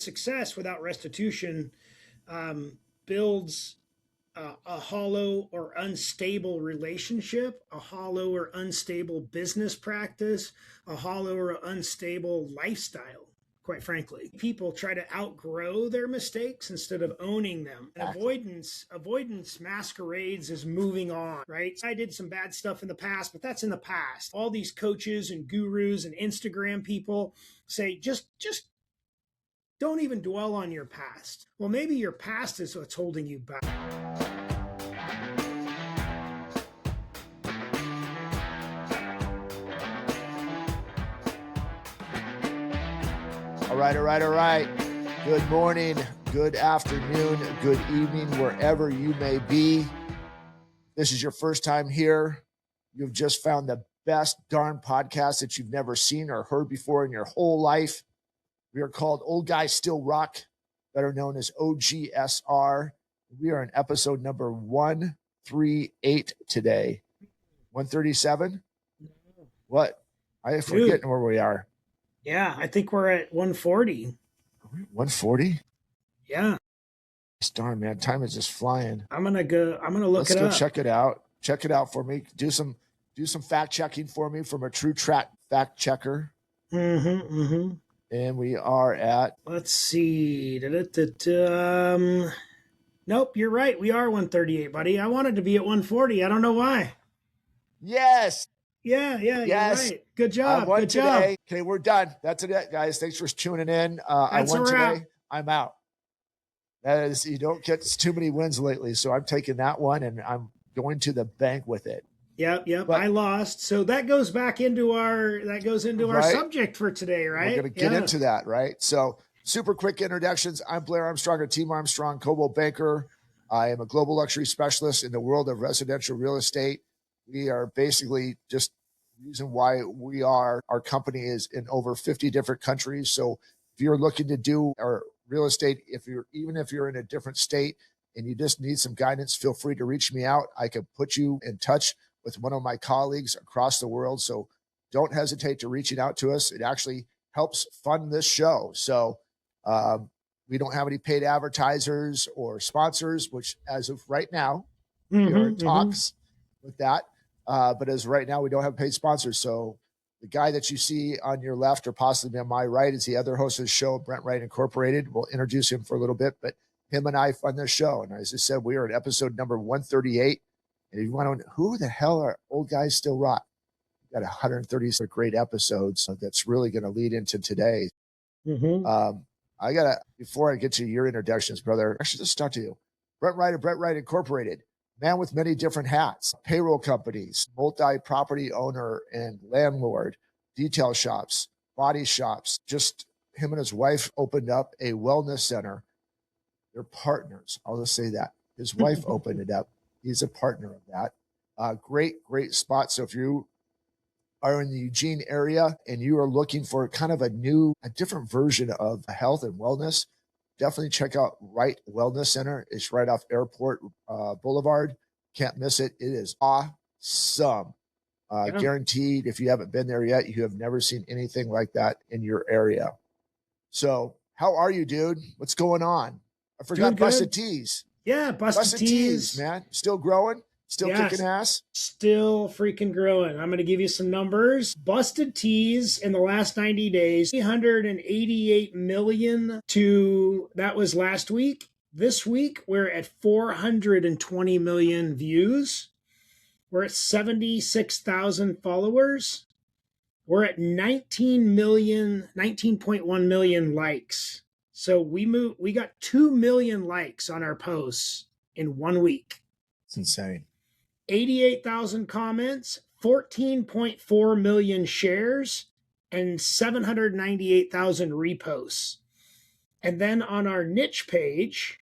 Success without restitution builds a hollow or unstable relationship, a hollow or unstable business practice, a hollow or unstable lifestyle. Quite frankly, people try to outgrow their mistakes instead of owning them. And avoidance masquerades as moving on, right? I did some bad stuff in the past, but that's in the past. All these coaches and gurus and Instagram people say, just don't even dwell on your past. Well, maybe your past is what's holding you back. All right. Good morning, good afternoon, good evening, wherever you may be. This is your first time here. You've just found the best darn podcast that you've never seen or heard before in your whole life. We are called Old Guys Still Rock, better known as OGSR. We are in episode number 138 today. 137? What? I'm forgetting where we are. Yeah, I think we're at 140. 140? Yeah. Darn, man, time is just flying. I'm gonna look it up. Let's go check it out. Check it out for me. Do some fact checking for me from a true fact checker. And we are at, let's see. Nope, you're right. We are 138, buddy. I wanted to be at 140. I don't know why. Yes. Yeah, yes. You're right. Good job. I won Good today. job. Okay, we're done. That's it, guys. Thanks for tuning in. I won today. I'm out. That is, you don't get too many wins lately, so I'm taking that one and I'm going to the bank with it. Yep. But I lost, so that goes back into our our subject for today, right? We're going to get into that, right? So, super quick introductions. I'm Blair Armstrong, a Team Armstrong Cobo banker. I am a global luxury specialist in the world of residential real estate. We are basically just the reason why our company is in over 50 different countries. So if you're looking to do our real estate, even if you're in a different state and you just need some guidance, feel free to reach me out. I can put you in touch with one of my colleagues across the world. So don't hesitate to reaching out to us. It actually helps fund this show. So we don't have any paid advertisers or sponsors, which as of right now, we are in talks with that. But as right now, we don't have paid sponsors. So the guy that you see on your left or possibly on my right is the other host of the show, Brent, Wright Incorporated. We'll introduce him for a little bit, but him and I fund this show. And as I said, we are at episode number 138. And if you want to know who the hell are Old Guys Still Rock, we've got 130 great episodes that's really going to lead into today. Before I get to your introductions, brother, actually, let's start to you. Brent Wright of Brent Wright Incorporated. Man with many different hats, payroll companies, multi-property owner and landlord, detail shops, body shops. Just him and his wife opened up a wellness center. They're partners. I'll just say that. His wife opened it up. He's a partner of that. Great spot. So if you are in the Eugene area and you are looking for kind of a different version of health and wellness, definitely check out Wright Wellness Center. It's right off Airport Boulevard. Can't miss it. It is awesome. Guaranteed, if you haven't been there yet, you have never seen anything like that in your area. So how are you, dude? What's going on? I forgot Busted Tees. Yeah, Busted Tees, man. Still growing? Still kicking ass? Still freaking growing. I'm going to give you some numbers. Busted Tees in the last 90 days, 388 million that was last week. This week, we're at 420 million views. We're at 76,000 followers. We're at 19.1 million likes. So we got 2 million likes on our posts in 1 week. It's insane. 88,000 comments, 14.4 million shares, and 798,000 reposts. And then on our niche page,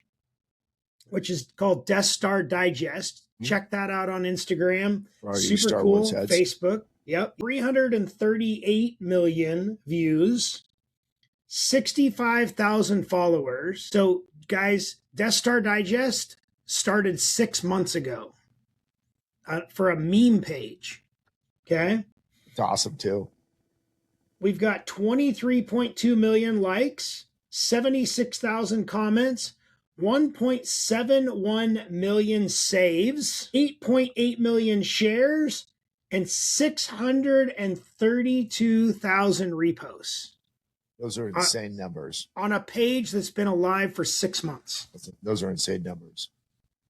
which is called Death Star Digest, check that out on Instagram. Super cool. Facebook. Yep. 338 million views, 65,000 followers. So guys, Death Star Digest started 6 months ago. For a meme page. Okay. It's awesome too. We've got 23.2 million likes, 76,000 comments, 1.71 million saves, 8.8 million shares, and 632,000 reposts. Those are insane numbers. On a page that's been alive for 6 months. Those are insane numbers.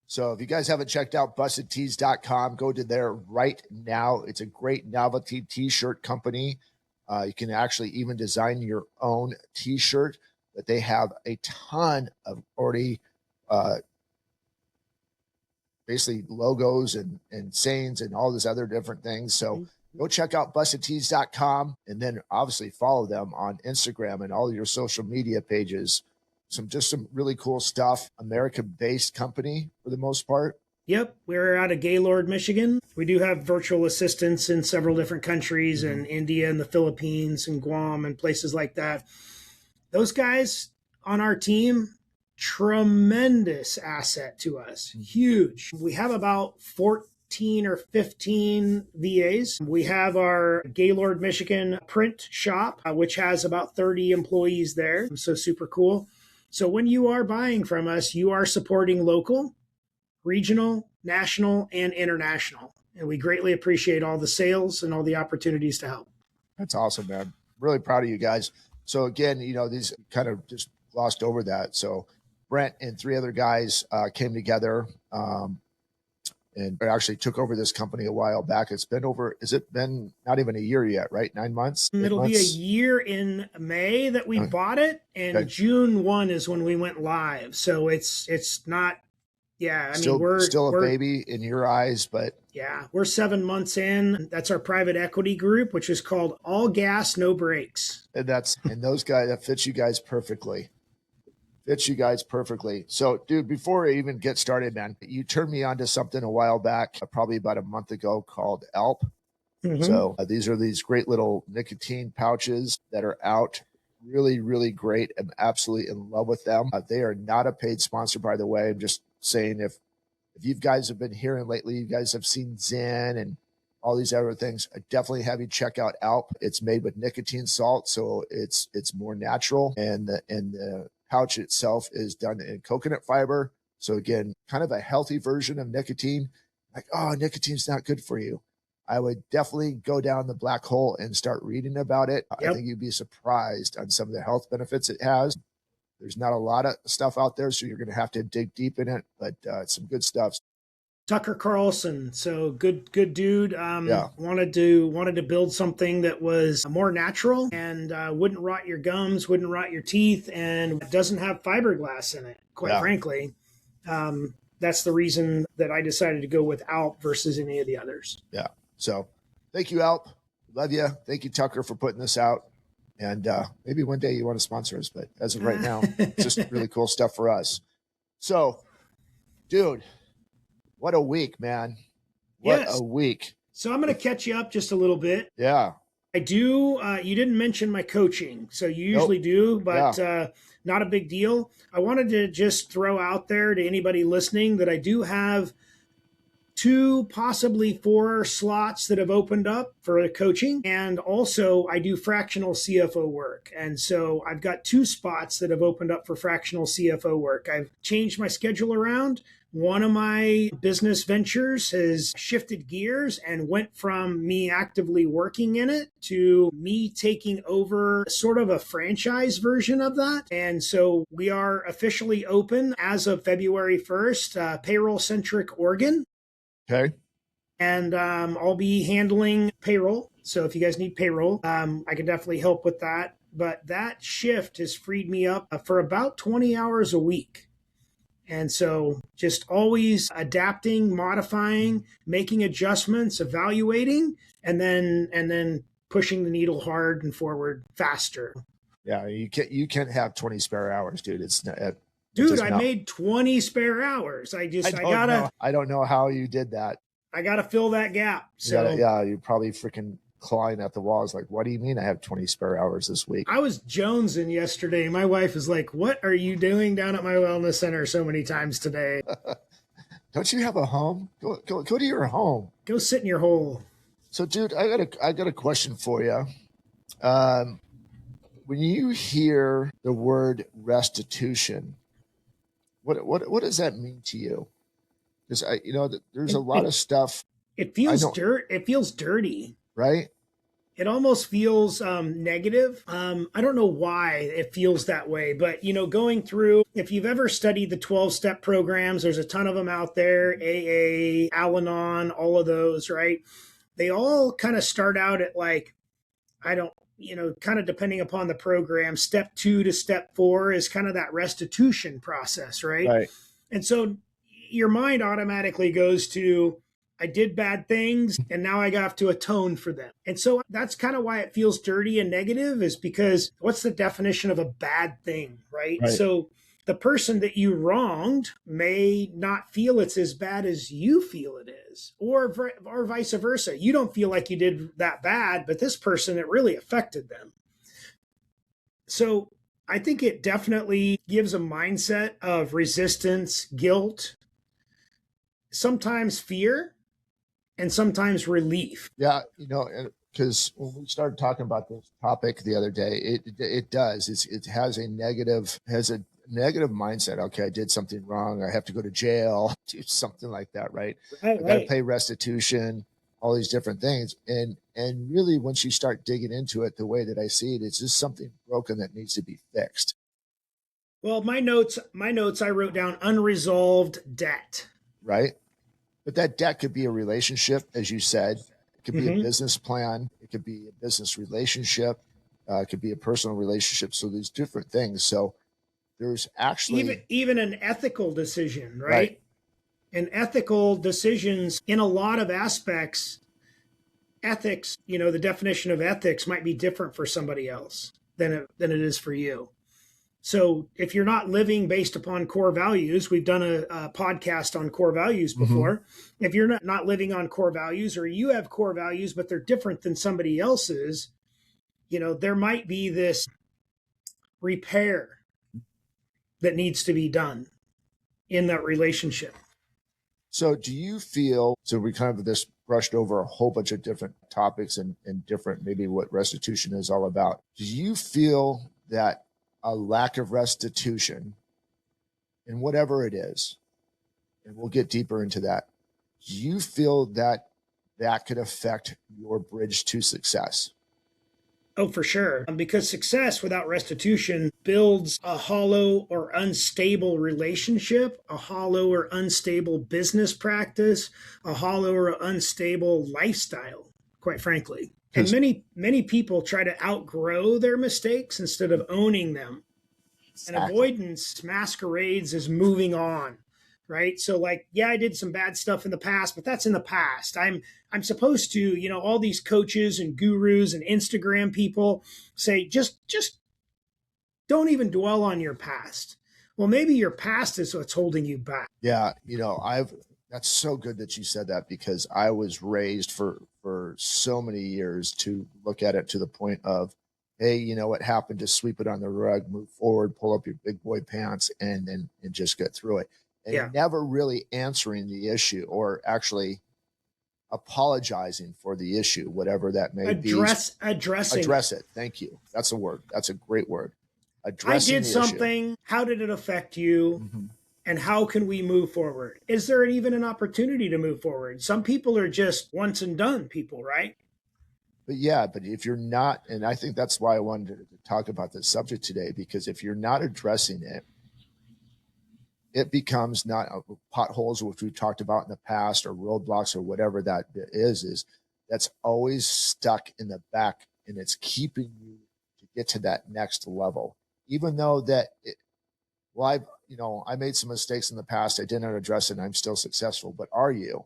So if you guys haven't checked out bustedtees.com, go to there right now. It's a great novelty t-shirt company. You can actually even design your own t-shirt, but they have a ton of already basically logos and sayings and all these other different things. So go check out bustedtees.com and then obviously follow them on Instagram and all your social media pages. Some really cool stuff. American-based company for the most part. Yep, we're out of Gaylord, Michigan. We do have virtual assistants in several different countries, in India and the Philippines and Guam and places like that. Those guys on our team, tremendous asset to us, huge. We have about 14 or 15 VAs. We have our Gaylord, Michigan print shop, which has about 30 employees there. So super cool. So when you are buying from us, you are supporting local, regional, national, and international. And we greatly appreciate all the sales and all the opportunities to help. That's awesome, man. Really proud of you guys. So again, these kind of just glossed over that. So Brent and 3 other guys came together and actually took over this company a while back. Has it been not even a year yet, right? 9 months? It'll be a year in May that we bought it, and June 1 is when we went live. So it's not, we're still a baby in your eyes, but yeah, we're 7 months in. That's our private equity group, which is called All Gas, No Brakes. And those guys, that fits you guys perfectly. So, dude, before I even get started, man, you turned me on to something a while back, probably about a month ago, called ALP. So these are these great little nicotine pouches that are out. Really, really great. I'm absolutely in love with them. They are not a paid sponsor, by the way. I'm just saying, if you guys have been hearing lately, you guys have seen Zen and all these other things, I definitely have you check out ALP. It's made with nicotine salt, so it's more natural, and the pouch itself is done in coconut fiber. So again, kind of a healthy version of nicotine. Like, oh, nicotine's not good for you. I would definitely go down the black hole and start reading about it. Yep. I think you'd be surprised on some of the health benefits it has. There's not a lot of stuff out there, so you're going to have to dig deep in it, but it's some good stuff. Tucker Carlson, so good dude. Wanted to build something that was more natural and wouldn't rot your gums, wouldn't rot your teeth, and doesn't have fiberglass in it. Quite frankly, that's the reason that I decided to go with ALP versus any of the others. Yeah. So, thank you, ALP. Love you. Thank you, Tucker, for putting this out. And maybe one day you want to sponsor us, but as of right now, it's just really cool stuff for us. So, dude. What a week, man. What a week. So I'm going to catch you up just a little bit. Yeah. I do. You didn't mention my coaching. So you usually do, but not a big deal. I wanted to just throw out there to anybody listening that I do have 2, possibly 4 slots that have opened up for coaching. And also I do fractional CFO work. And so I've got 2 spots that have opened up for fractional CFO work. I've changed my schedule around. One of my business ventures has shifted gears and went from me actively working in it to me taking over sort of a franchise version of that. And so we are officially open as of February 1st, payroll-centric Oregon. Okay. And I'll be handling payroll. So if you guys need payroll, I can definitely help with that. But that shift has freed me up for about 20 hours a week. And so just always adapting, modifying, making adjustments, evaluating, and then pushing the needle hard and forward faster. Yeah, you can't have 20 spare hours, dude. I made 20 spare hours. I don't know how you did that. I gotta fill that gap. So you're probably freaking clawing at the walls like, what do you mean I have 20 spare hours this week? I was jonesing yesterday. My wife is like, what are you doing down at my wellness center so many times today? Don't you have a home? Go to your home. Go sit in your hole. So, dude, I got a question for you. when you hear the word restitution, what does that mean to you? Because there's a It, lot it, of stuff it I feels know, dirt. It feels dirty. right? It almost feels negative. I don't know why it feels that way, but going through, if you've ever studied the 12-step programs, there's a ton of them out there, AA, Al-Anon, all of those, right? They all kind of start out at like, I don't, kind of depending upon the program, step 2 to step 4 is kind of that restitution process, right? Right. And so your mind automatically goes to, I did bad things and now I have to atone for them. And so that's kind of why it feels dirty and negative, is because what's the definition of a bad thing, right? Right. So the person that you wronged may not feel it's as bad as you feel it is, or vice versa. You don't feel like you did that bad, but this person, it really affected them. So I think it definitely gives a mindset of resistance, guilt, sometimes fear, and sometimes relief. Yeah, because when we started talking about this topic the other day, it does. It has a negative mindset. Okay, I did something wrong. I have to go to jail, do something like that, right? Right, I got to right. pay restitution, all these different things. And really, once you start digging into it, the way that I see it, it's just something broken that needs to be fixed. Well, my notes, I wrote down unresolved debt. Right. But that debt could be a relationship, as you said. It could be a Mm-hmm. business plan. It could be a business relationship. It could be a personal relationship. So there's different things. So there's actually Even an ethical decision, right. right? And ethical decisions in a lot of aspects, ethics, the definition of ethics might be different for somebody else than it is for you. So if you're not living based upon core values, we've done a podcast on core values before. Mm-hmm. If you're not living on core values, or you have core values, but they're different than somebody else's, there might be this repair that needs to be done in that relationship. So do you feel, so we kind of just brushed over a whole bunch of different topics and different, maybe what restitution is all about. Do you feel that a lack of restitution in whatever it is, and we'll get deeper into that, do you feel that that could affect your bridge to success? Oh, for sure. Because success without restitution builds a hollow or unstable relationship, a hollow or unstable business practice, a hollow or unstable lifestyle, quite frankly. And many people try to outgrow their mistakes instead of owning them. Exactly. And avoidance masquerades as moving on, right? So like, yeah, I did some bad stuff in the past, but that's in the past. I'm supposed to, all these coaches and gurus and Instagram people say, just don't even dwell on your past. Well, maybe your past is what's holding you back. Yeah. That's so good that you said that, because I was raised for so many years to look at it to the point of, hey, what happened? Just sweep it on the rug, move forward, pull up your big boy pants, and just get through it. And never really answering the issue, or actually apologizing for the issue, whatever that may address it. Thank you. That's a word. That's a great word. Addressing I did something. Issue. How did it affect you? Mm-hmm. And how can we move forward? Is there even an opportunity to move forward? Some people are just once and done people, right? But if you're not, and I think that's why I wanted to talk about this subject today, because if you're not addressing it, it becomes not potholes, which we talked about in the past, or roadblocks, or whatever that is that's always stuck in the back, and it's keeping you to get to that next level. Even though I made some mistakes in the past, I didn't address it, and I'm still successful. But are you?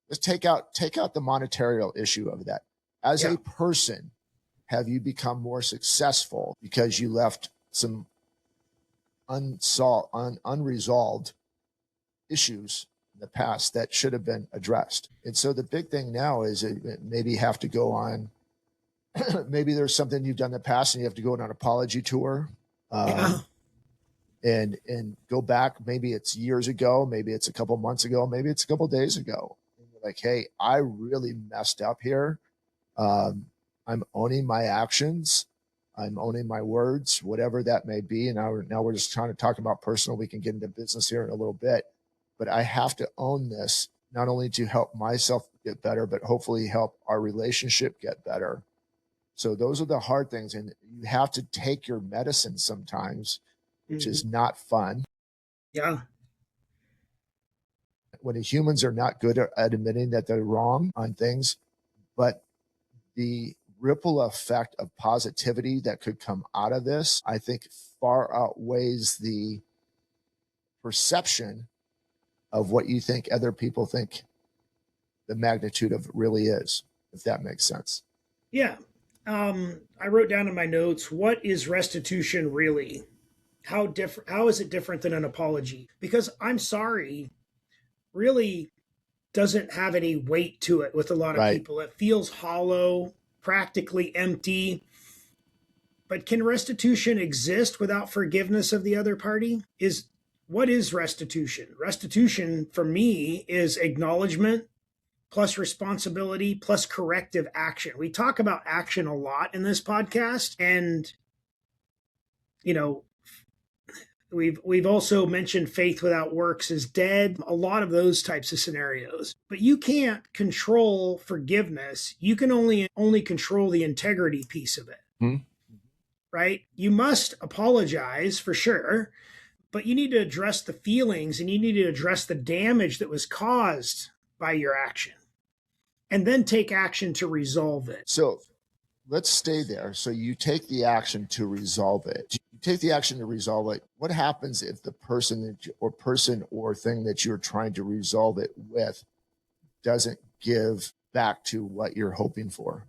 Just take out the monetary issue of that. As a person, have you become more successful because you left some unresolved issues in the past that should have been addressed? And so the big thing now is maybe have to go on. Maybe there's something you've done in the past and you have to go on an apology tour. And go back. Maybe it's years ago, maybe it's a couple months ago, maybe it's a couple days ago. And you're like, hey, I really messed up here. I'm owning my actions. I'm owning my words, whatever that may be. And now we're just trying to talk about personal. We can get into business here in a little bit, but I have to own this, not only to help myself get better, but hopefully help our relationship get better. So those are the hard things. And you have to take your medicine sometimes, which is not fun. Yeah. When humans are not good at admitting that they're wrong on things, but the ripple effect of positivity that could come out of this, I think far outweighs the perception of what you think other people think the magnitude of it really is, if that makes sense. Yeah. I wrote down in my notes, what is restitution really? How is it different than an apology? Because I'm sorry really doesn't have any weight to it with a lot of people. It feels hollow, practically empty. But can restitution exist without forgiveness of the other party? What is restitution? Restitution for me is acknowledgement plus responsibility plus corrective action. We talk about action a lot in this podcast, and we've also mentioned faith without works is dead, a lot of those types of scenarios. But you can't control forgiveness. You can only control the integrity piece of it. Mm-hmm. Right? You must apologize for sure, but you need to address the feelings and you need to address the damage that was caused by your action and then take action to resolve it. So let's stay there. So you take the action to resolve it. You take the action to resolve it. What happens if the person or thing that you're trying to resolve it with doesn't give back to what you're hoping for?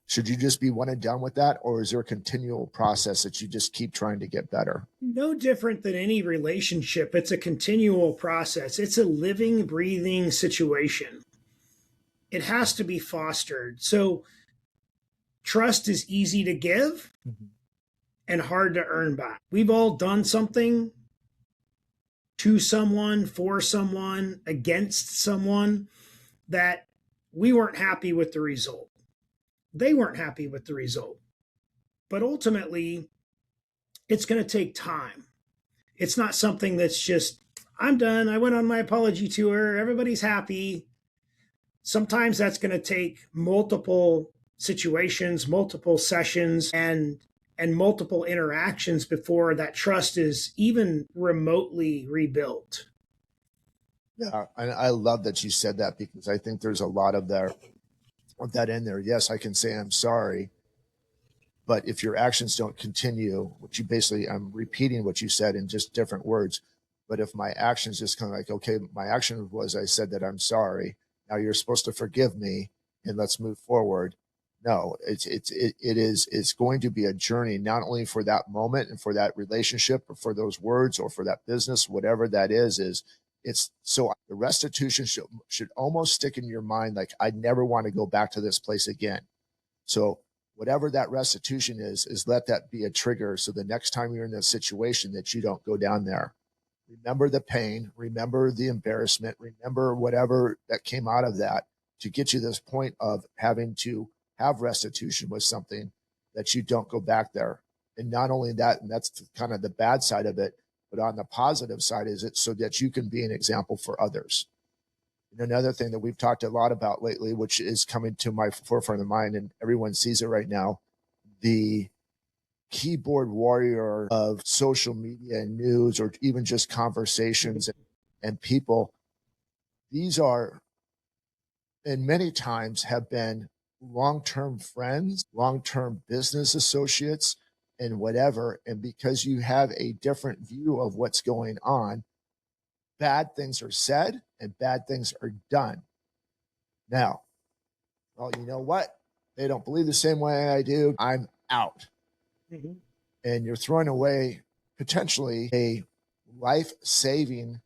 Should you just be one and done with that? Or is there a continual process that you just keep trying to get better? No different than any relationship. It's a continual process. It's a living, breathing situation. It has to be fostered. So trust is easy to give and hard to earn back. We've all done something to someone, for someone, against someone that we weren't happy with the result. They weren't happy with the result. But ultimately, it's going to take time. It's not something that's just, I'm done. I went on my apology tour. Everybody's happy. Sometimes that's going to take multiple situations, multiple sessions, and multiple interactions before that trust is even remotely rebuilt. Yeah, and I love that you said that, because I think there's a lot of that in there. Yes, I can say I'm sorry, but if your actions don't continue, which you basically, I'm repeating what you said in just different words, but if my actions just kind of like, okay, my action was I said that I'm sorry, now you're supposed to forgive me and let's move forward. No, it's going to be a journey, not only for that moment and for that relationship or for those words or for that business, whatever that is it's so the restitution should almost stick in your mind. Like, I never want to go back to this place again. So whatever that restitution is let that be a trigger. So the next time you're in this situation that you don't go down there. Remember the pain, remember the embarrassment, remember whatever that came out of that to get you to this point of having to have restitution with something, that you don't go back there. And not only that, and that's kind of the bad side of it, but on the positive side is it so that you can be an example for others. And another thing that we've talked a lot about lately, which is coming to my forefront of mind, and everyone sees it right now, the keyboard warrior of social media and news, or even just conversations and people. These are, and many times have been, long-term friends, long-term business associates, and whatever. And because you have a different view of what's going on, bad things are said and bad things are done. Now, well, you know what? They don't believe the same way I do. I'm out. Mm-hmm. And you're throwing away potentially a life-saving,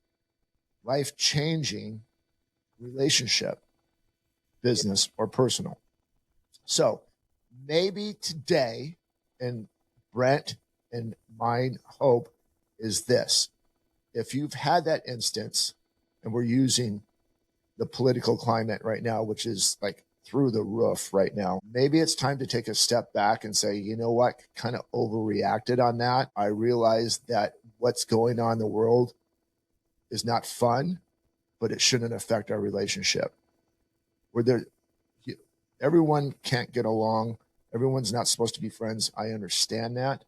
life-changing relationship, business or personal. So maybe today, and Brent and mine hope is this: if you've had that instance, and we're using the political climate right now, which is like through the roof right now. Maybe it's time to take a step back and say, you know what, kind of overreacted on that. I realized that what's going on in the world is not fun, but it shouldn't affect our relationship. Where there, everyone can't get along. Everyone's not supposed to be friends. I understand that,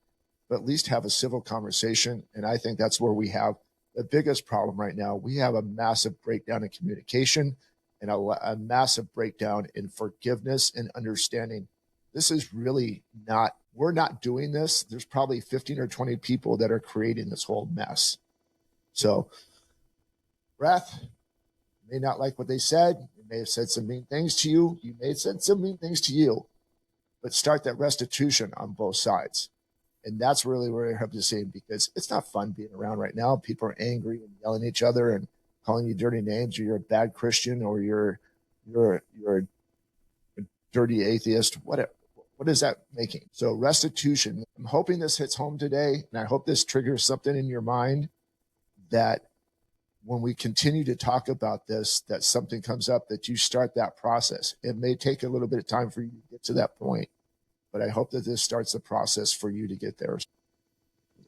but at least have a civil conversation. And I think that's where we have the biggest problem right now. We have a massive breakdown in communication and a massive breakdown in forgiveness and understanding. This is really not, we're not doing this. There's probably 15 or 20 people that are creating this whole mess. So, Wrath, may not like what they said. You may have said some mean things to you. You may have said some mean things to you, but start that restitution on both sides. And that's really where I hope to see, because it's not fun being around right now. People are angry and yelling at each other and calling you dirty names, or you're a bad Christian, or you're a dirty atheist. What is that making? So restitution. I'm hoping this hits home today, and I hope this triggers something in your mind that when we continue to talk about this, that something comes up, that you start that process. It may take a little bit of time for you to get to that point, but I hope that this starts the process for you to get there.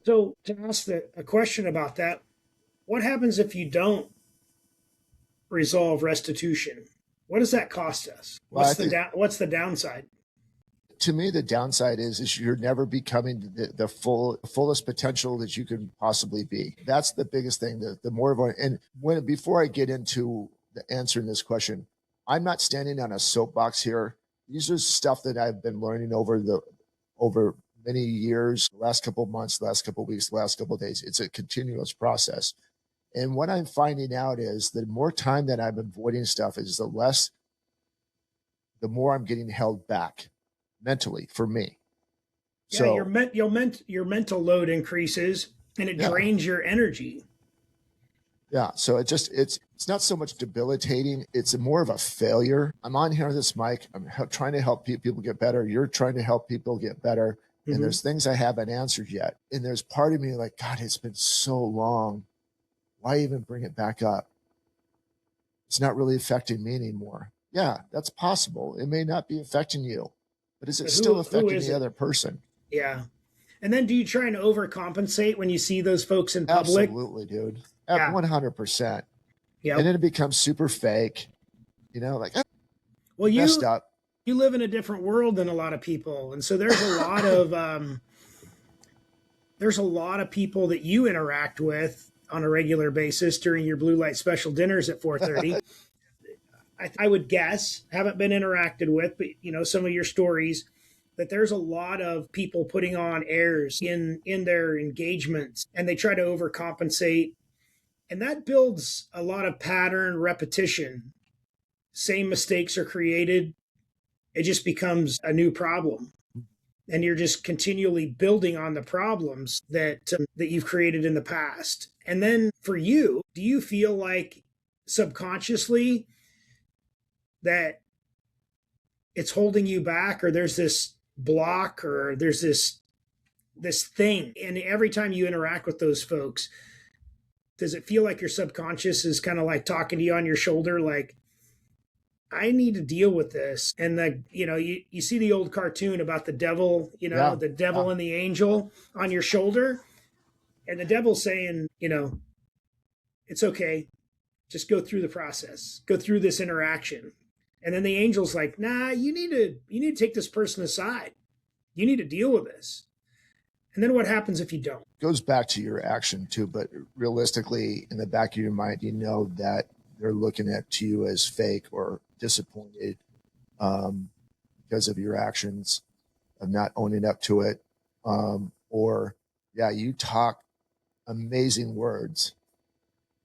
So to ask a question about that, what happens if you don't resolve restitution? What does that cost us? What's the downside? To me, the downside is you're never becoming the fullest potential that you can possibly be. That's the biggest thing. The more of before I get into the answering this question, I'm not standing on a soapbox here. These are stuff that I've been learning over many years, the last couple of months, the last couple of weeks, the last couple of days. It's a continuous process. And what I'm finding out is the more time that I'm avoiding stuff is the more I'm getting held back mentally for me. Yeah, so your mental load increases and it drains your energy. Yeah. So it's not so much debilitating. It's more of a failure. I'm on here on this mic. I'm trying to help people get better. You're trying to help people get better. And there's things I haven't answered yet. And there's part of me like, God, it's been so long. Why even bring it back up? It's not really affecting me anymore. Yeah, that's possible. It may not be affecting you, but is it still affecting the other person? Yeah. And then do you try and overcompensate when you see those folks in public? Absolutely, dude. At 100%. Yeah. And then it becomes super fake, like, well, messed up. You live in a different world than a lot of people. And so there's a lot of people that you interact with on a regular basis during your blue light special dinners at 4:30. I would guess, haven't been interacted with, but some of your stories, that there's a lot of people putting on airs in their engagements, and they try to overcompensate. And that builds a lot of pattern repetition. Same mistakes are created. It just becomes a new problem. And you're just continually building on the problems that you've created in the past. And then for you, do you feel like subconsciously that it's holding you back, or there's this block, or there's this thing? And every time you interact with those folks, does it feel like your subconscious is kind of like talking to you on your shoulder, like, I need to deal with this? And you see the old cartoon about the devil, the devil and the angel on your shoulder, and the devil's saying, it's okay, just go through the process, go through this interaction. And then the angel's like, nah, you need to take this person aside. You need to deal with this. And then what happens if you don't? It goes back to your action too, but realistically, in the back of your mind, that they're looking at you as fake or disappointed because of your actions of not owning up to it. You talk amazing words.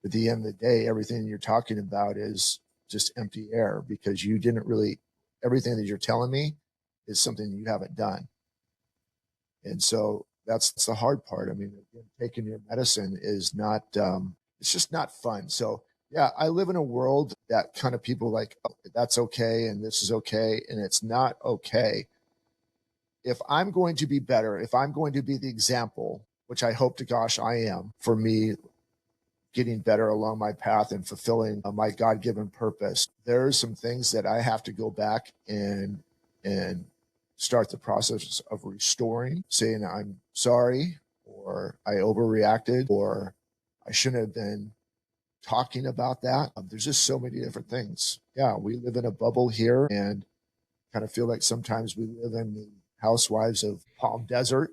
But at the end of the day, everything you're talking about is just empty air, because you didn't really, everything that you're telling me is something you haven't done. And so that's the hard part. I mean, taking your medicine is not, it's just not fun. So yeah, I live in a world that kind of people like, oh, that's okay, and this is okay, and it's not okay. If I'm going to be better, if I'm going to be the example, which I hope to gosh I am, for me, getting better along my path and fulfilling my God-given purpose, there are some things that I have to go back and start the process of restoring, saying I'm sorry, or I overreacted, or I shouldn't have been talking about that. There's just so many different things. Yeah, we live in a bubble here and kind of feel like sometimes we live in the housewives of Palm Desert.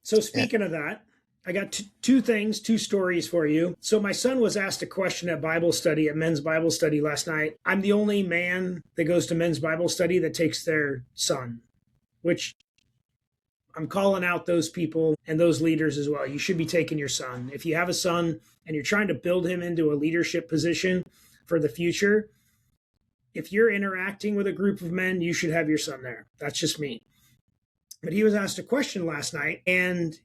So speaking of that, I got two stories for you. So my son was asked a question at men's Bible study last night. I'm the only man that goes to men's Bible study that takes their son, which I'm calling out those people and those leaders as well. You should be taking your son. If you have a son and you're trying to build him into a leadership position for the future, if you're interacting with a group of men, you should have your son there. That's just me. But he was asked a question last night, and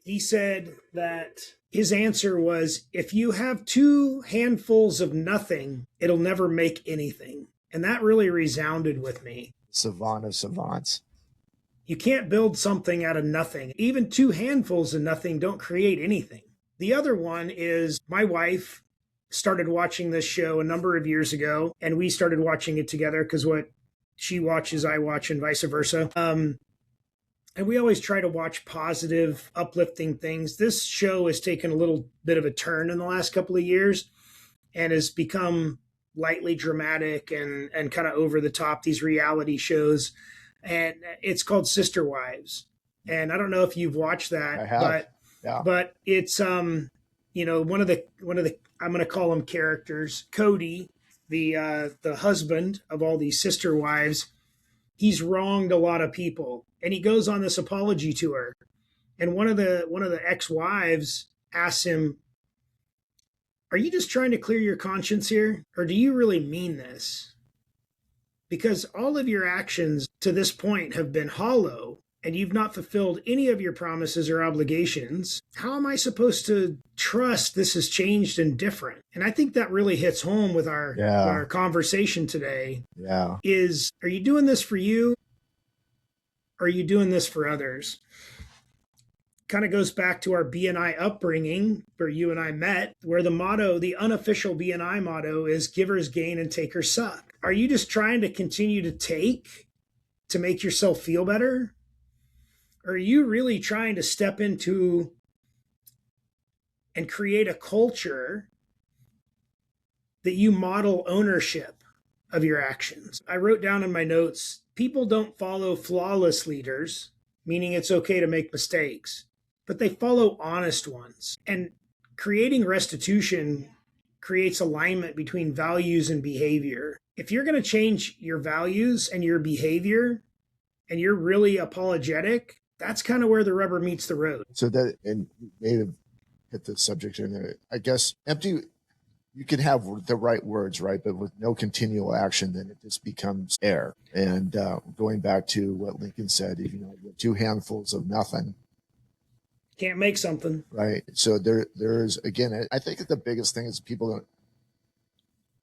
he said that his answer was, if you have 2 handfuls of nothing, it'll never make anything. And that really resounded with me. Savant of savants. You can't build something out of nothing. Even 2 handfuls of nothing don't create anything. The other one is, my wife started watching this show a number of years ago, and we started watching it together because what she watches, I watch, and vice versa. And we always try to watch positive, uplifting things. This show has taken a little bit of a turn in the last couple of years and has become lightly dramatic and kind of over the top, these reality shows. And it's called Sister Wives. And I don't know if you've watched that, I have. but it's, one of the, I'm going to call them characters, Cody, the husband of all these sister wives. He's wronged a lot of people, and he goes on this apology tour. And one of the ex-wives asks him, "Are you just trying to clear your conscience here, or do you really mean this? Because all of your actions to this point have been hollow, and you've not fulfilled any of your promises or obligations. How am I supposed to trust this has changed and different?" And I think that really hits home with our conversation today. Yeah. Is, are you doing this for you? Or are you doing this for others? Kind of goes back to our BNI upbringing where you and I met, where the motto, the unofficial BNI motto is givers gain and takers suck. Are you just trying to continue to take to make yourself feel better? Or are you really trying to step into and create a culture that you model ownership of your actions? I wrote down in my notes, people don't follow flawless leaders, meaning it's okay to make mistakes, but they follow honest ones. And creating restitution creates alignment between values and behavior. If you're going to change your values and your behavior, and you're really apologetic, that's kind of where the rubber meets the road. So that, and you may have hit the subject in there, I guess, you can have the right words, right? But with no continual action, then it just becomes air. And going back to what Lincoln said, if you have 2 handfuls of nothing, can't make something. Right. So there's, again, I think that the biggest thing is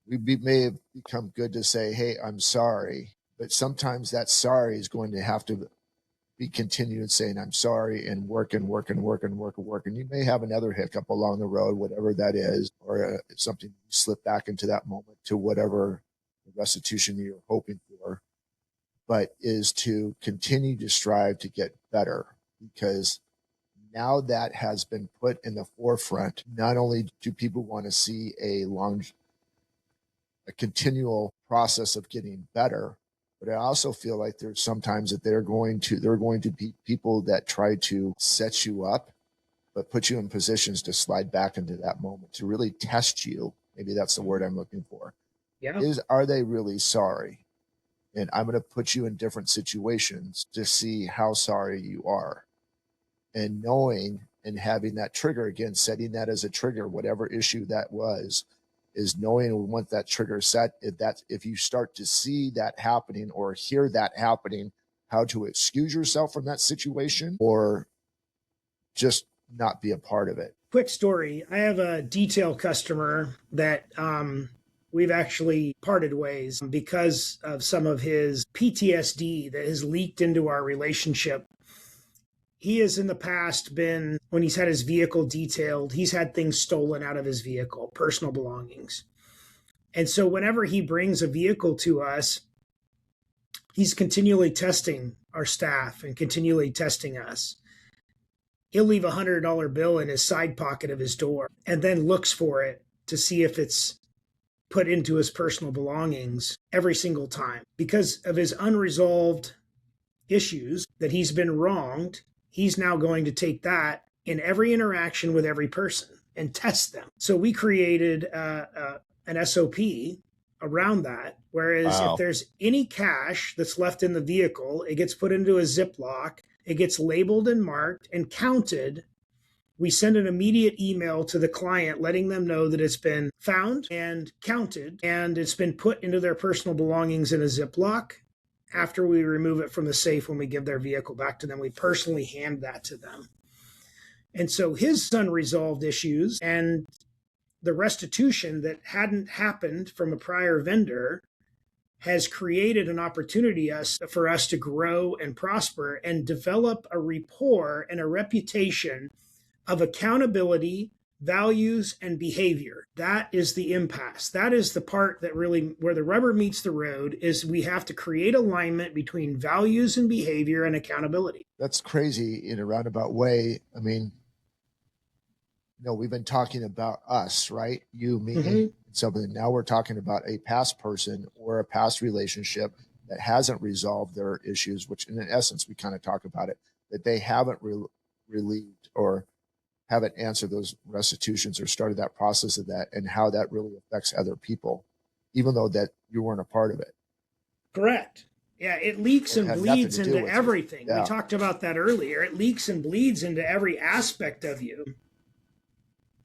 we may have become good to say, hey, I'm sorry. But sometimes that sorry is going to have to be continued saying, I'm sorry, and work. And you may have another hiccup along the road, whatever that is, or something you slip back into that moment to whatever restitution you're hoping for, but is to continue to strive to get better, because now that has been put in the forefront. Not only do people want to see a continual process of getting better, but I also feel like there's sometimes that there are going to be people that try to set you up, but put you in positions to slide back into that moment, to really test you. Maybe that's the word I'm looking for. Yeah. Are they really sorry? And I'm going to put you in different situations to see how sorry you are. And knowing and having that trigger, again, setting that as a trigger, whatever issue that was, is knowing once that trigger set, if you start to see that happening or hear that happening, how to excuse yourself from that situation or just not be a part of it. Quick story. I have a detail customer that we've actually parted ways because of some of his PTSD that has leaked into our relationship. He has in the past been when he's had his vehicle detailed, he's had things stolen out of his vehicle, personal belongings. And so whenever he brings a vehicle to us, he's continually testing our staff and continually testing us. He'll leave a $100 bill in his side pocket of his door and then looks for it to see if it's put into his personal belongings every single time. Because of his unresolved issues that he's been wronged, he's now going to take that in every interaction with every person and test them. So we created an SOP around that. Whereas if there's any cash that's left in the vehicle, it gets put into a Ziploc, it gets labeled and marked and counted. We send an immediate email to the client letting them know that it's been found and counted and it's been put into their personal belongings in a Ziploc. After we remove it from the safe, when we give their vehicle back to them, we personally hand that to them. And so his unresolved issues and the restitution that hadn't happened from a prior vendor has created an opportunity for us to grow and prosper and develop a rapport and a reputation of accountability, values, and behavior. That is the impasse. That is the part that really, where the rubber meets the road, is we have to create alignment between values and behavior and accountability. That's crazy in a roundabout way. I mean, we've been talking about us, right? You, me, something. Now we're talking about a past person or a past relationship that hasn't resolved their issues, which in essence, we kind of talk about it, that they haven't relieved or haven't answered those restitutions or started that process of that, and how that really affects other people, even though that you weren't a part of it. Correct. Yeah, it leaks and bleeds into everything. Yeah. We talked about that earlier. It leaks and bleeds into every aspect of you.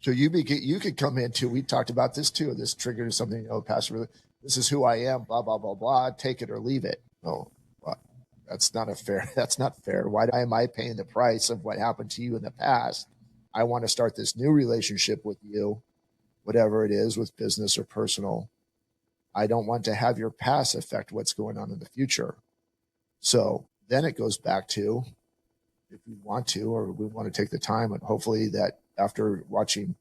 So you could come into, we talked about this too, this triggered something, Pastor, this is who I am, blah, blah, blah, blah, take it or leave it. Oh, well, that's not fair. Why am I paying the price of what happened to you in the past? I want to start this new relationship with you, whatever it is, with business or personal. I don't want to have your past affect what's going on in the future. So then it goes back to, if we want to, or we want to take the time, and hopefully that after watching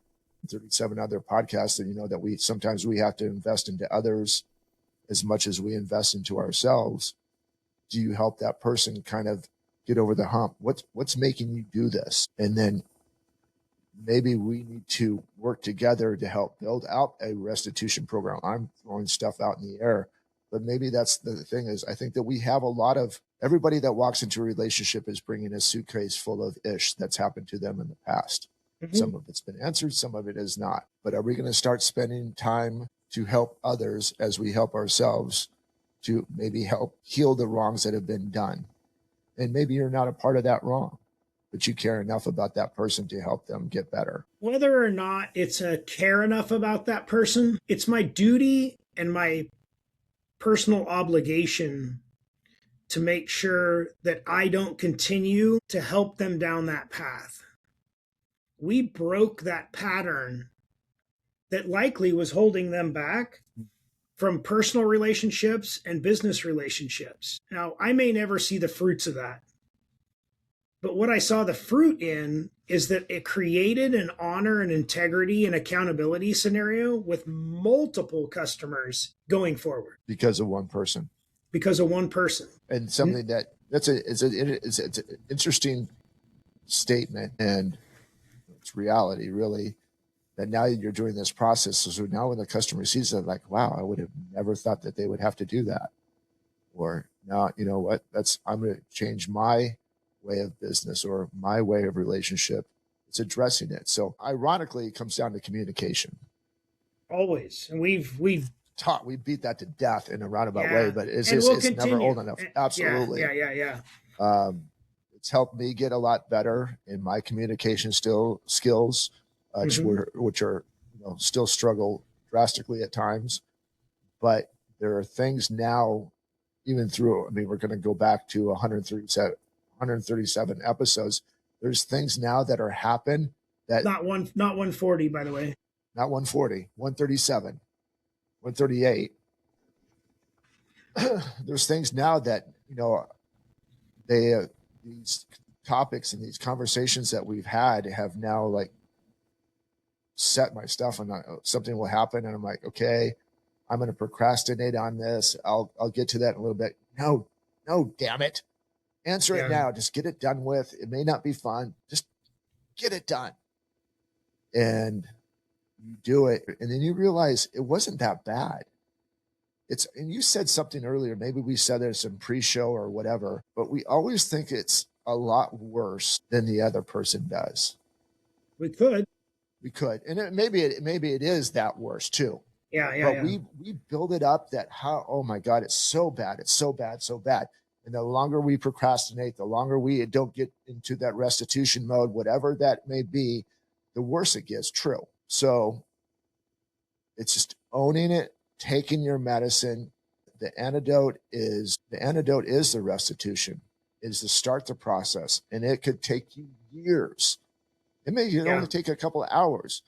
37 other podcasts, that that we have to invest into others as much as we invest into ourselves. Do you help that person kind of get over the hump? What's making you do this? And then maybe we need to work together to help build out a restitution program. I'm throwing stuff out in the air, but maybe that's the thing is, I think that we have a lot of, everybody that walks into a relationship is bringing a suitcase full of ish that's happened to them in the past. Some of it's been answered, some of it is not. But are we going to start spending time to help others as we help ourselves to maybe help heal the wrongs that have been done? And maybe you're not a part of that wrong, but you care enough about that person to help them get better. Whether or not it's a care enough about that person, it's my duty and my personal obligation to make sure that I don't continue to help them down that path. We broke that pattern that likely was holding them back from personal relationships and business relationships. Now, I may never see the fruits of that. But what I saw the fruit in is that it created an honor and integrity and accountability scenario with multiple customers going forward. Because of one person. And something it's an interesting statement, and it's reality, really, that now you're doing this process. So now when the customer sees it, like, wow, I would have never thought that they would have to do that. Or now, you know what, I'm going to change my way of business or my way of relationship. It's addressing it. So ironically, it comes down to communication. Always. And we beat that to death in a roundabout way, but it's never old enough. Absolutely. Yeah. It's helped me get a lot better in my communication skills, which are still struggle drastically at times. But there are things now, even through, we're going to go back to 137 episodes. There's things now that are happen that not 140, by the way, not 140, 137, 138. There's things now that, these topics and these conversations that we've had have now like set my stuff, and something will happen and I'm like, okay, I'm going to procrastinate on this. I'll get to that in a little bit. No, damn it. Answer it now. Just get it done with. It may not be fun. Just get it done. And you do it. And then you realize it wasn't that bad. And you said something earlier, maybe we said this in pre-show or whatever, but we always think it's a lot worse than the other person does. We could. And maybe it is that worse too. But we build it up that oh my God, it's so bad. It's so bad, so bad. And the longer we procrastinate, the longer we don't get into that restitution mode, whatever that may be, the worse it gets. True. So it's just owning it, taking your medicine. The antidote is the restitution, is to start the process. And it could take you years. It may only take a couple of hours,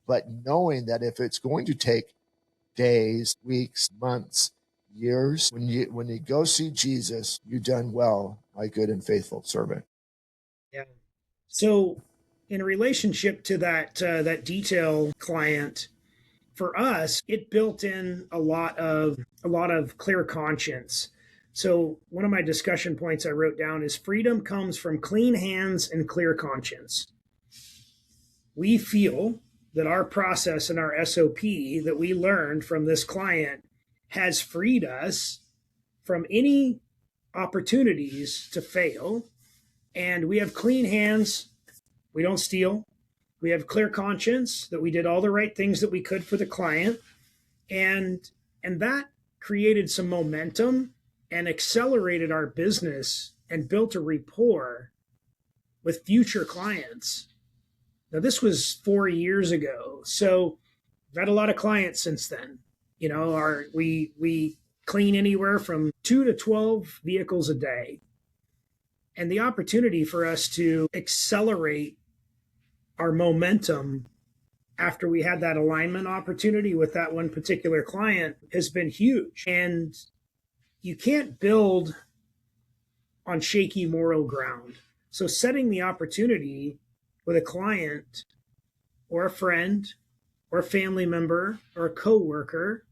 but knowing that if it's going to take days, weeks, months, years, when you go see Jesus, you've done well, my good and faithful servant. Yeah. So in relationship to that detail client, for us, it built in a lot of clear conscience. So one of my discussion points I wrote down is freedom comes from clean hands and clear conscience. We feel that our process and our SOP that we learned from this client has freed us from any opportunities to fail. And we have clean hands. We don't steal. We have clear conscience that we did all the right things that we could for the client. And that created some momentum and accelerated our business and built a rapport with future clients. Now, this was 4 years ago. So I've had a lot of clients since then. You know, we clean anywhere from 2 to 12 vehicles a day. And the opportunity for us to accelerate our momentum after we had that alignment opportunity with that one particular client has been huge. And you can't build on shaky moral ground. So setting the opportunity with a client or a friend or a family member or a coworker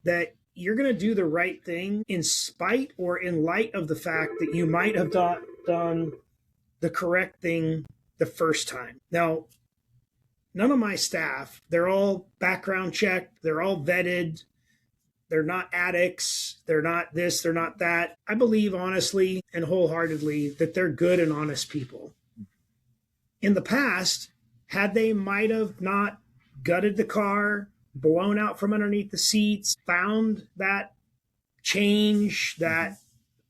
that you're going to do the right thing in spite or in light of the fact that you might have done the correct thing the first time. Now, none of my staff, they're all background checked, they're all vetted, they're not addicts, they're not this, they're not that. I believe honestly and wholeheartedly that they're good and honest people. In the past, had they might have not gutted the car, blown out from underneath the seats, found that change, that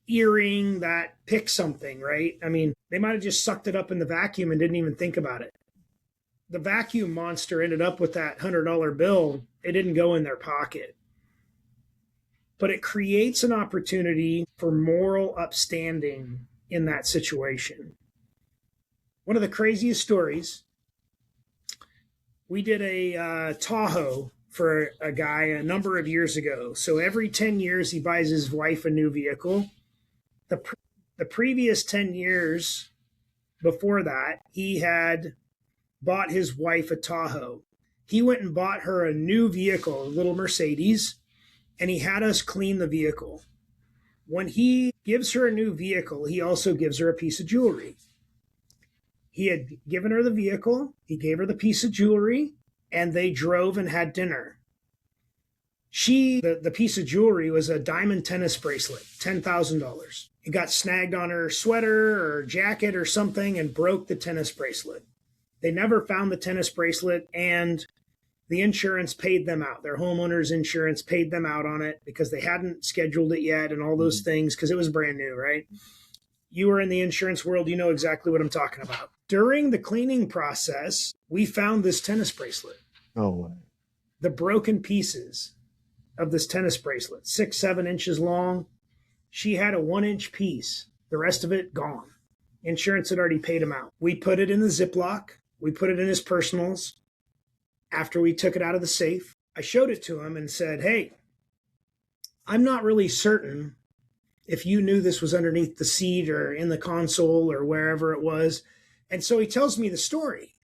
earring, that pick something, right? I mean, they might have just sucked it up in the vacuum and didn't even think about it. The vacuum monster ended up with that $100 bill. It didn't go in their pocket. But it creates an opportunity for moral upstanding in that situation. One of the craziest stories, we did a Tahoe for a guy a number of years ago. So every 10 years, he buys his wife a new vehicle. The previous 10 years before that, he had bought his wife a Tahoe. He went and bought her a new vehicle, a little Mercedes, and he had us clean the vehicle. When he gives her a new vehicle, he also gives her a piece of jewelry. He had given her the vehicle, he gave her the piece of jewelry, and they drove and had dinner. The piece of jewelry was a diamond tennis bracelet, $10,000. It got snagged on her sweater or jacket or something and broke the tennis bracelet. They never found the tennis bracelet, and the insurance paid them out. Their homeowner's insurance paid them out on it because they hadn't scheduled it yet and all those things because it was brand new, right? You were in the insurance world, you know exactly what I'm talking about. During the cleaning process, we found this tennis bracelet. Oh, wow. The broken pieces of this tennis bracelet, 6-7 inches long. She had a 1-inch piece. The rest of it gone. Insurance had already paid him out. We put it in the Ziploc. We put it in his personals. After we took it out of the safe, I showed it to him and said, hey, I'm not really certain if you knew this was underneath the seat or in the console or wherever it was. And so he tells me the story.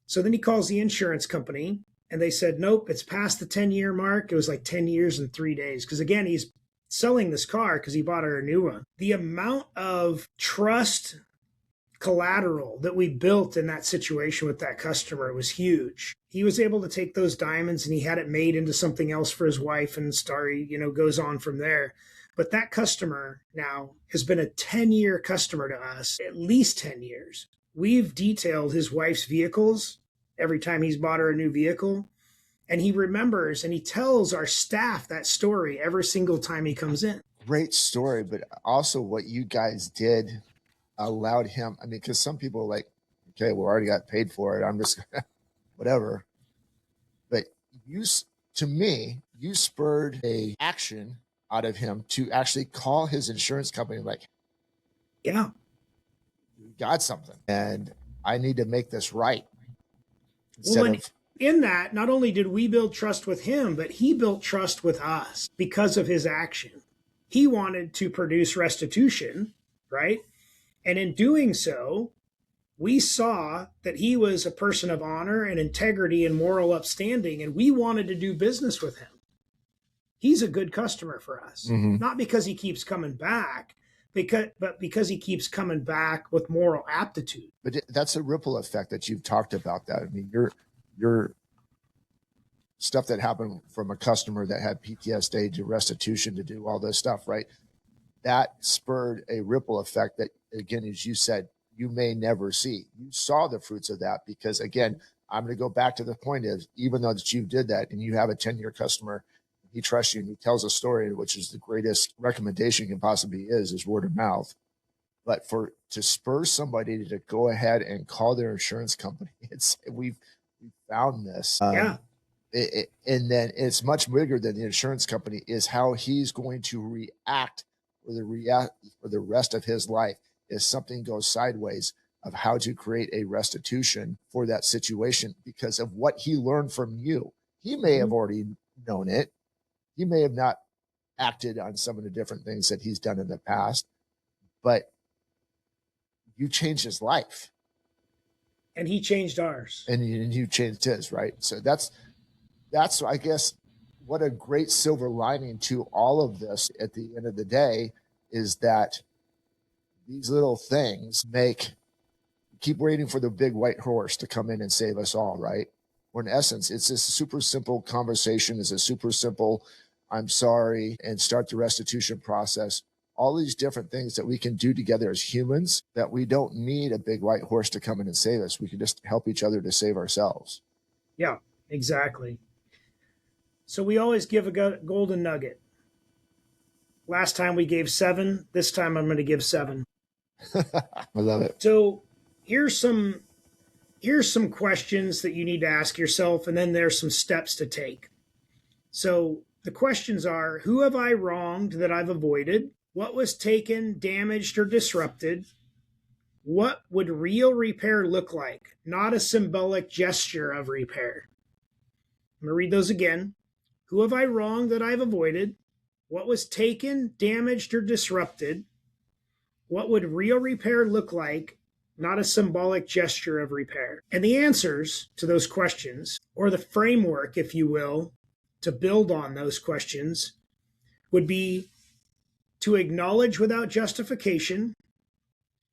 So then he calls the insurance company and they said, nope, it's past the 10-year mark. It was like 10 years and 3 days. Because again, he's selling this car because he bought her a new one. The amount of trust collateral that we built in that situation with that customer was huge. He was able to take those diamonds and he had it made into something else for his wife, and story, goes on from there. But that customer now has been a 10-year customer to us, at least 10 years. We've detailed his wife's vehicles every time he's bought her a new vehicle. And he remembers and he tells our staff that story every single time he comes in. Great story, but also what you guys did allowed him. I mean, because some people are like, okay, we already got paid for it. I'm just whatever. But to me, you spurred a action out of him to actually call his insurance company like, yeah, we got something and I need to make this right. In that, not only did we build trust with him, but he built trust with us because of his action. He wanted to produce restitution, right? And in doing so, we saw that he was a person of honor and integrity and moral upstanding, and we wanted to do business with him. He's a good customer for us, not because he keeps coming back, but because he keeps coming back with moral aptitude. But that's a ripple effect that you've talked about. That I mean, your stuff that happened from a customer that had PTSD to restitution to do all this stuff, right? That spurred a ripple effect that, again, as you said, you may never see. You saw the fruits of that because, again, I'm going to go back to the point of, even though that you did that and you have a 10-year customer, he trusts you and he tells a story, which is the greatest recommendation can possibly is word of mouth. But to spur somebody to go ahead and call their insurance company, we've found this. And then it's much bigger than the insurance company is how he's going to react for the rest of his life if something goes sideways, of how to create a restitution for that situation because of what he learned from you. He may have already known it. He may have not acted on some of the different things that he's done in the past, but you changed his life. And he changed ours. And you changed his, right? So that's, I guess, what a great silver lining to all of this at the end of the day is that these little things keep waiting for the big white horse to come in and save us all, right? Or in essence, it's a super simple conversation. It's a super simple, I'm sorry, and start the restitution process. All these different things that we can do together as humans that we don't need a big white horse to come in and save us. We can just help each other to save ourselves. Yeah, exactly. So we always give a golden nugget. Last time we gave 7. This time I'm going to give 7. I love it. So here's some questions that you need to ask yourself, and then there's some steps to take. So the questions are, who have I wronged that I've avoided? What was taken, damaged, or disrupted? What would real repair look like? Not a symbolic gesture of repair. I'm going to read those again. Who have I wronged that I've avoided? What was taken, damaged, or disrupted? What would real repair look like? Not a symbolic gesture of repair. And the answers to those questions, or the framework, if you will, to build on those questions, would be to acknowledge without justification,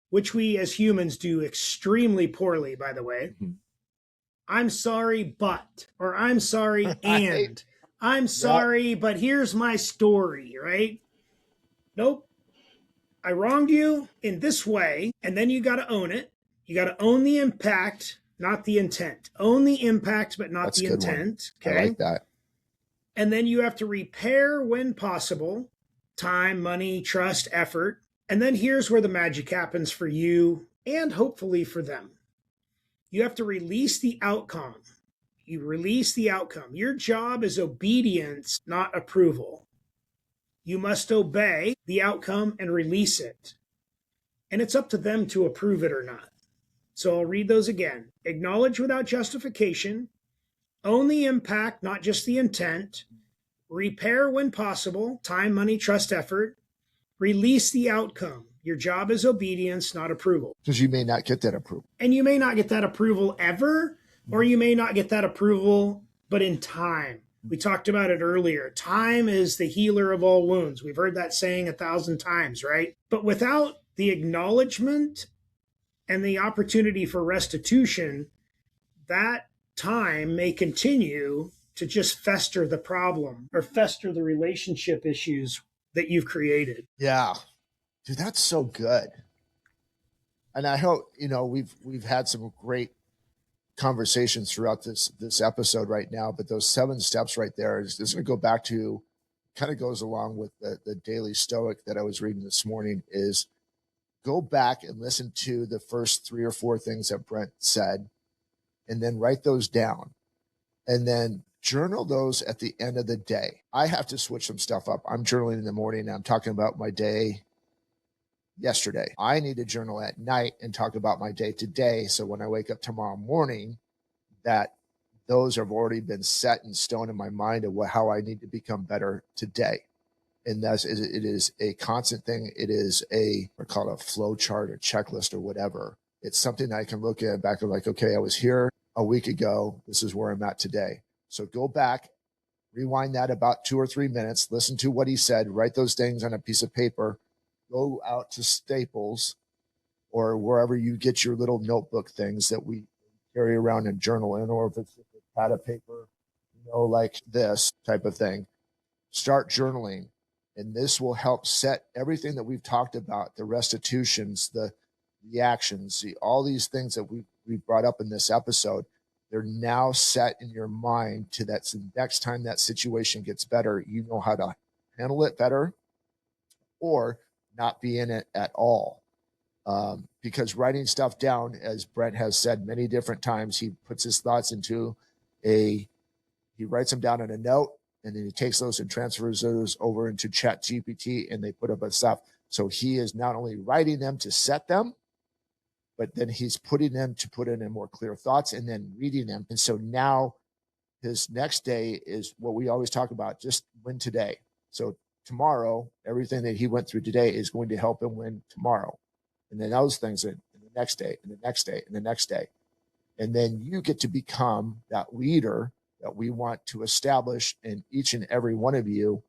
which we as humans do extremely poorly, by the way. I'm sorry, but, or I'm sorry, and, I'm sorry, but here's my story, right? Nope. I wronged you in this way, and then you got to own it. You got to own the impact, not the intent. Own the impact, but not the intent. Okay. I like that. And then you have to repair when possible. Time, money, trust, effort. And then here's where the magic happens for you and hopefully for them. You have to release the outcome. You release the outcome. Your job is obedience, not approval. You must obey the outcome and release it. And it's up to them to approve it or not. So I'll read those again. Acknowledge without justification. Own the impact, not just the intent. Repair when possible. Time, money, trust, effort. Release the outcome. Your job is obedience, not approval. Because you may not get that approval. And you may not get that approval ever, or you may not get that approval, but in time. We talked about it earlier. Time is the healer of all wounds. We've heard that saying 1,000 times, right? But without the acknowledgement and the opportunity for restitution, that time may continue to just fester the problem or fester the relationship issues that you've created. Yeah. Dude, that's so good. And I hope, we've had some great conversations throughout this episode right now, but those 7 steps right there is going to go back to, kind of goes along with the Daily Stoic that I was reading this morning, is go back and listen to the first 3 or 4 things that Brent said, and then write those down, and then journal those at the end of the day. I have to switch some stuff up. I'm journaling in the morning, and I'm talking about my day yesterday. I need to journal at night and talk about my day today. So when I wake up tomorrow morning, that those have already been set in stone in my mind of how I need to become better today. And it is a constant thing. It is we call it a flow chart or checklist or whatever. It's something I can look at back and like, okay, I was here a week ago. This is where I'm at today. So go back, rewind that about 2 or 3 minutes, listen to what he said, write those things on a piece of paper, go out to Staples or wherever you get your little notebook things that we carry around and journal in, or if it's a pad of paper, like this type of thing, start journaling. And this will help set everything that we've talked about, the restitutions, the actions, all these things that we brought up in this episode. They're now set in your mind to that. So next time that situation gets better, you know how to handle it better or not be in it at all. Because writing stuff down, as Brent has said many different times, he puts his thoughts into he writes them down in a note, and then he takes those and transfers those over into Chat GPT, and they put up a stuff. So he is not only writing them to set them, but then he's putting them to put in more clear thoughts and then reading them. And so now his next day is what we always talk about, just win today. So tomorrow, everything that he went through today is going to help him win tomorrow. And then those things in the next day, and the next day, and the next day. And then you get to become that leader that we want to establish in each and every one of you.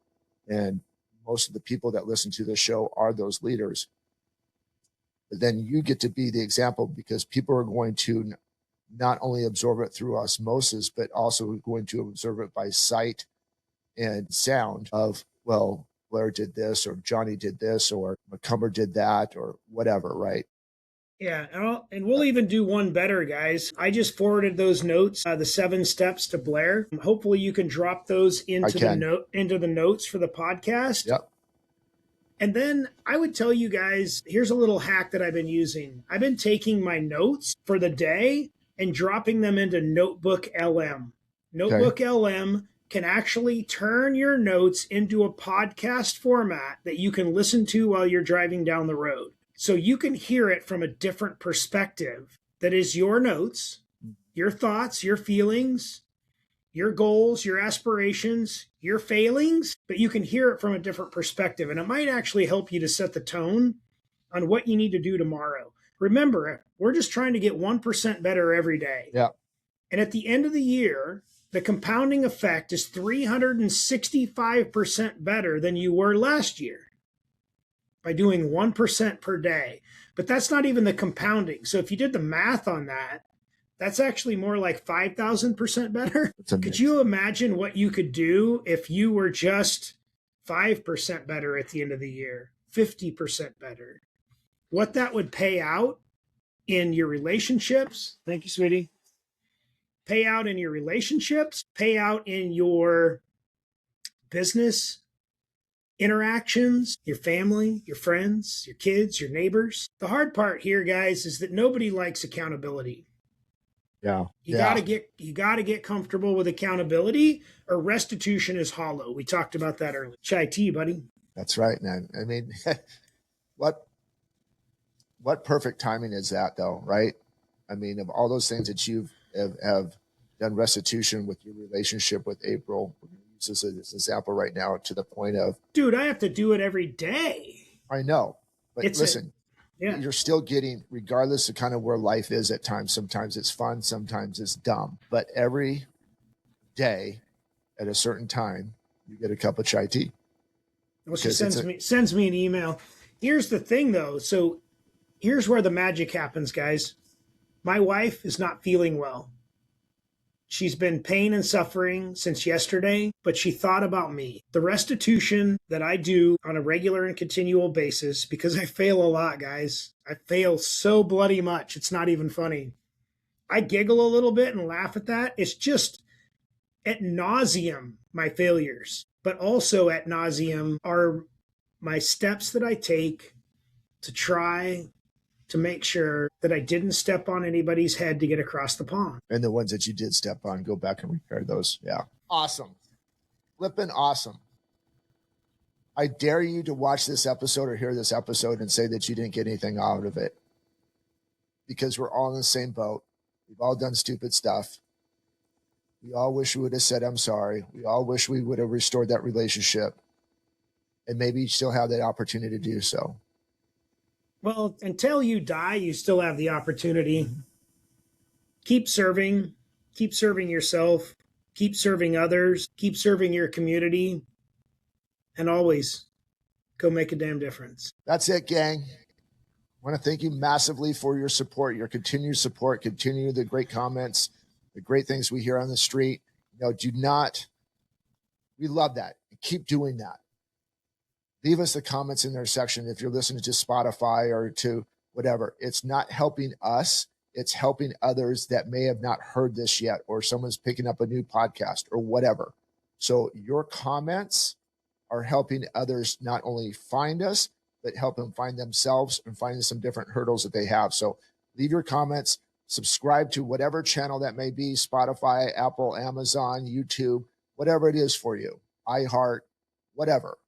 And most of the people that listen to this show are those leaders. But then you get to be the example, because people are going to not only absorb it through osmosis, but also going to observe it by sight and sound of, well, Blair did this, or Johnny did this, or McCumber did that, or whatever, right? Yeah, and we'll even do one better, guys. I just forwarded those notes, the 7 steps to Blair. Hopefully, you can drop those into the notes for the podcast. Yep. And then I would tell you guys, here's a little hack that I've been using. I've been taking my notes for the day and dropping them into Notebook LM. Notebook LM can actually turn your notes into a podcast format that you can listen to while you're driving down the road. So you can hear it from a different perspective. That is your notes, your thoughts, your feelings, your goals, your aspirations, your failings, but you can hear it from a different perspective. And it might actually help you to set the tone on what you need to do tomorrow. Remember, we're just trying to get 1% better every day. Yeah. And at the end of the year, the compounding effect is 365% better than you were last year by doing 1% per day. But that's not even the compounding. So if you did the math on that, that's actually more like 5,000% better. Could you imagine what you could do if you were just 5% better at the end of the year, 50% better? What that would pay out in your relationships. Thank you, sweetie. Pay out in your relationships, pay out in your business interactions, your family, your friends, your kids, your neighbors. The hard part here, guys, is that nobody likes accountability. Yeah. You gotta get comfortable with accountability, or restitution is hollow. We talked about that earlier. Chai tea, buddy. That's right, man. I mean, what perfect timing is that, though, right? I mean, of all those things that you have done restitution with your relationship with April, we're going to use this as an example right now, to the point of, dude, I have to do it every day. I know, but It's listen, yeah, you're still getting, regardless of kind of where life is at times, sometimes it's fun, sometimes it's dumb, but every day at a certain time, you get a cup of chai tea well, she because it's sends me an email. Here's the thing though. So here's where the magic happens, guys. My wife is not feeling well. She's been pain and suffering since yesterday, but she thought about me. The restitution that I do on a regular and continual basis, because I fail a lot, guys. I fail so bloody much. It's not even funny. I giggle a little bit and laugh at that. It's just at nauseum my failures, but also at nauseum are my steps that I take to try to make sure that I didn't step on anybody's head to get across the pond. and the ones that you did step on, go back and repair those. Yeah. Awesome. Flippin' awesome. I dare you to watch this episode or hear this episode and say that you didn't get anything out of it, because we're all in the same boat. We've all done stupid stuff. We all wish we would have said, I'm sorry. We all wish we would have restored that relationship. And maybe you still have that opportunity to do so. Well, until you die, you still have the opportunity. Keep serving yourself, keep serving others, keep serving your community, and always go make a damn difference. That's it, gang. I want to thank you massively for your support, your continued support, continue the great comments, the great things we hear on the street. We love that. Keep doing that. Leave us the comments in their section if you're listening to Spotify or to whatever. It's not helping us. It's helping others that may have not heard this yet, or someone's picking up a new podcast or whatever. So your comments are helping others not only find us, but help them find themselves and finding some different hurdles that they have. So leave your comments, subscribe to whatever channel that may be, Spotify, Apple, Amazon, YouTube, whatever it is for you, iHeart, whatever.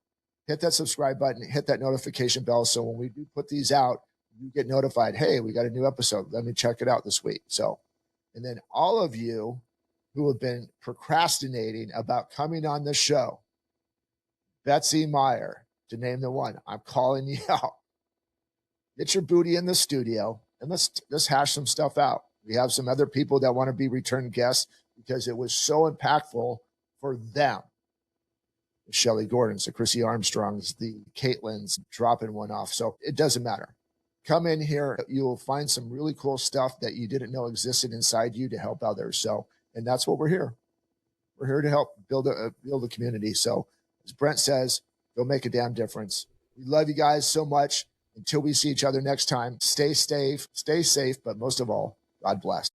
Hit that subscribe button, hit that notification bell. So when we do put these out, you get notified, hey, we got a new episode. Let me check it out this week. So, and then all of you who have been procrastinating about coming on the show, Betsy Meyer, to name the one, I'm calling you out. Get your booty in the studio and let's hash some stuff out. We have some other people that want to be return guests because it was so impactful for them. The Shelley Gordons, the Chrissy Armstrongs, the Caitlins, dropping one off. So it doesn't matter. Come in here. You will find some really cool stuff that you didn't know existed inside you to help others. So, and that's what we're here. We're here to help build a community. So as Brent says, go make a damn difference. We love you guys so much. Until we see each other next time, stay safe, but most of all, God bless.